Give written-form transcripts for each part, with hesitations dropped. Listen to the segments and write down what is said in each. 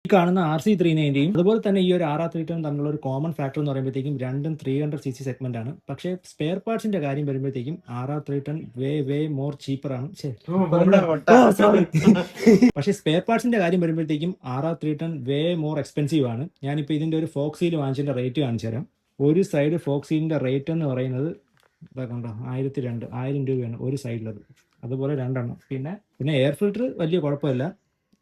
ഈ കാണുന്ന RC390യും അതുപോലെ തന്നെ ഈ ഒരു RR310 തമ്മിലുള്ള ഒരു കോമൺ ഫാക്ടർ എന്ന് പറയുമ്പോഴത്തേക്കും രണ്ടും 300cc സെഗ്മെന്റ് ആണ്. പക്ഷേ സ്പെയർ പാർട്സിന്റെ കാര്യം വരുമ്പോഴത്തേക്കും RR310 വേ മോർ ചീപ്പർ ആണ്. പക്ഷേ സ്പെയർ പാർട്സിന്റെ കാര്യം വരുമ്പോഴത്തേക്കും RR310 വേ മോർ എക്സ്പെൻസീവ് ആണ്. ഞാനിപ്പോൾ ഇതിന്റെ ഒരു ഫോക്സ് സീൽ വാങ്ങിച്ചതിന്റെ റേറ്റ് കാണിച്ചു തരാം. ഒരു സൈഡ് ഫോക്സ് സീലിന്റെ റേറ്റ് എന്ന് പറയുന്നത് കണ്ടോ 1000 രൂപയാണ് ഒരു സൈഡിലത്. അതുപോലെ രണ്ടെണ്ണം. പിന്നെ എയർ ഫിൽറ്റർ വലിയ കുഴപ്പമില്ല,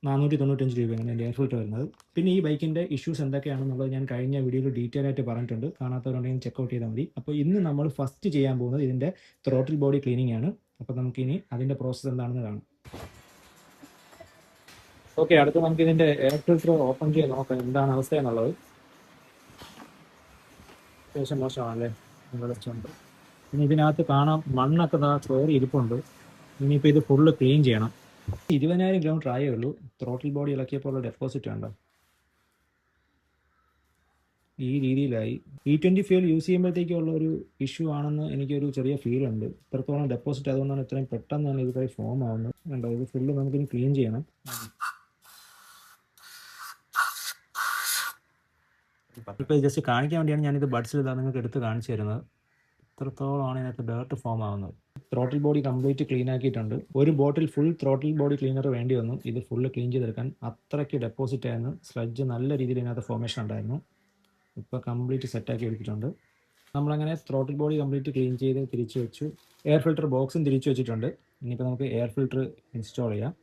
495 രൂപയാണ് എൻ്റെ എയർ ഫിൽറ്റർ വരുന്നത്. പിന്നെ ഈ ബൈക്കിൻ്റെ ഇഷ്യൂസ് എന്തൊക്കെയാണെന്നുള്ളത് ഞാൻ കഴിഞ്ഞ വീഡിയോയിൽ ഡീറ്റെയിൽ ആയിട്ട് പറഞ്ഞിട്ടുണ്ട്. കാണാത്തവരുണ്ടെങ്കിൽ ചെക്കൗട്ട് ചെയ്താൽ മതി. അപ്പോൾ ഇന്ന് നമ്മൾ ഫസ്റ്റ് ചെയ്യാൻ പോകുന്നത് ഇതിൻ്റെ ത്രോട്ടിൽ ബോഡി ക്ലീനിങ് ആണ്. അപ്പോൾ നമുക്കിനി അതിൻ്റെ പ്രോസസ്സ് എന്താണെന്ന് കാണാം. ഓക്കെ, അടുത്ത് നമുക്ക് ഇതിൻ്റെ എയർ ഫിൽറ്റർ ഓപ്പൺ ചെയ്ത് നോക്കാം എന്താണ് അവസ്ഥ എന്നുള്ളത്. അത്യാവശ്യം മോശമാണല്ലേ, വെളിച്ചമുണ്ട്. പിന്നെ ഇതിനകത്ത് കാണാം മണ്ണൊക്കെ ചോറി ഇരിപ്പുണ്ട്. ഇനിയിപ്പോൾ ഇത് ഫുള്ള് ക്ലീൻ ചെയ്യണം. 20,000 കിലോമീറ്റർ ആയേ ഉള്ളൂ. ത്രോട്ടിൽ ബോഡി ഇളക്കിയപ്പോൾ ഡെപ്പോസിറ്റ് ഉണ്ടോ ഈ രീതിയിലായി. E20 ഫ്യൂൽ യൂസ് ചെയ്യുമ്പോഴത്തേക്കുള്ള ഒരു ഇഷ്യൂ ആണെന്ന് എനിക്കൊരു ചെറിയ ഫീൽ ഉണ്ട്. ഇത്രത്തോളം ഡെപ്പോസിറ്റ് ആയതുകൊണ്ടാണ് ഇത്രയും പെട്ടെന്ന് തന്നെ ഇതുവരെ ഫോം ആവുന്നത്. ഉണ്ടോ, ഇത് ഫുള്ള് നമുക്കിനി ക്ലീൻ ചെയ്യണം. ഇപ്പോൾ ജസ്റ്റ് കാണിക്കാൻ വേണ്ടിയാണ് ഞാനിത് ബഡ്സിൽ ഇതാ നിങ്ങൾക്ക് എടുത്ത് കാണിച്ചു തരുന്നത്. ഇത്രത്തോളമാണ് ഇതിനകത്ത് ഡേർട്ട് ഫോം ആവുന്നത്. ത്രോട്ടിൽ ബോഡി കംപ്ലീറ്റ് ക്ലീൻ ആക്കിയിട്ടുണ്ട്. ഒരു ബോട്ടിൽ ഫുൾ ത്രോട്ടിൽ ബോഡി ക്ലീനർ വേണ്ടി വന്നു ഇത് ഫുള്ള് ക്ലീൻ ചെയ്തെടുക്കാൻ. അത്രയ്ക്ക് ഡെപ്പോസിറ്റ് ആയിരുന്നു. സ്ലഡ്ജ് നല്ല രീതിയിൽ ഇതിനകത്ത് ഫോർമേഷൻ ഉണ്ടായിരുന്നു. ഇപ്പോൾ കംപ്ലീറ്റ് സെറ്റാക്കി എടുത്തിട്ടുണ്ട്. നമ്മളങ്ങനെ ത്രോട്ടിൽ ബോഡി കംപ്ലീറ്റ് ക്ലീൻ ചെയ്ത് തിരിച്ചു വെച്ചു. എയർ ഫിൽറ്റർ ബോക്സും തിരിച്ചു വെച്ചിട്ടുണ്ട്. ഇനിയിപ്പോൾ നമുക്ക് എയർ ഫിൽറ്റർ ഇൻസ്റ്റാൾ ചെയ്യാം.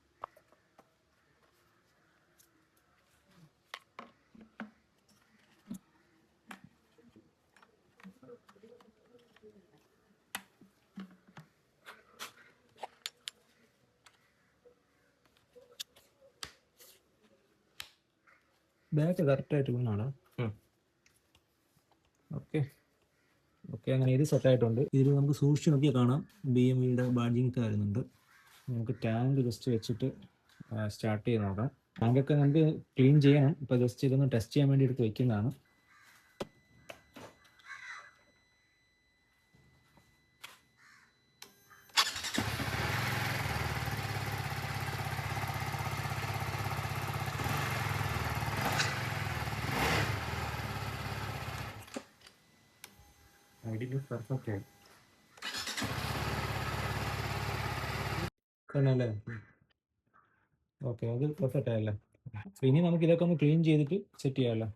ബാക്ക് കറക്റ്റായിട്ട് വീണാണ്. ഓക്കെ അങ്ങനെ ഇത് സെറ്റായിട്ടുണ്ട്. ഇതിൽ നമുക്ക് സൂക്ഷിച്ച് നോക്കിയാൽ കാണാം BMWയുടെ ബാഡ്ജിങ് വരുന്നുണ്ട്. നമുക്ക് ടാങ്ക് ജസ്റ്റ് വെച്ചിട്ട് സ്റ്റാർട്ട് ചെയ്ത് നോക്കാം. ടാങ്കൊക്കെ നമുക്ക് ക്ലീൻ ചെയ്യണം. ഇപ്പോൾ ജസ്റ്റ് ഇതൊന്ന് ടെസ്റ്റ് ചെയ്യാൻ വേണ്ടി എടുത്ത് വെക്കുന്നതാണ്. പെർഫെക്റ്റ് ആയി അല്ലേ? ഓക്കെ, അത് പെർഫെക്റ്റ് ആയല്ലേ. ഇനി നമുക്ക് ഇതൊക്കെ ഒന്ന് ക്ലീൻ ചെയ്തിട്ട് സെറ്റ് ചെയ്യാമല്ലോ.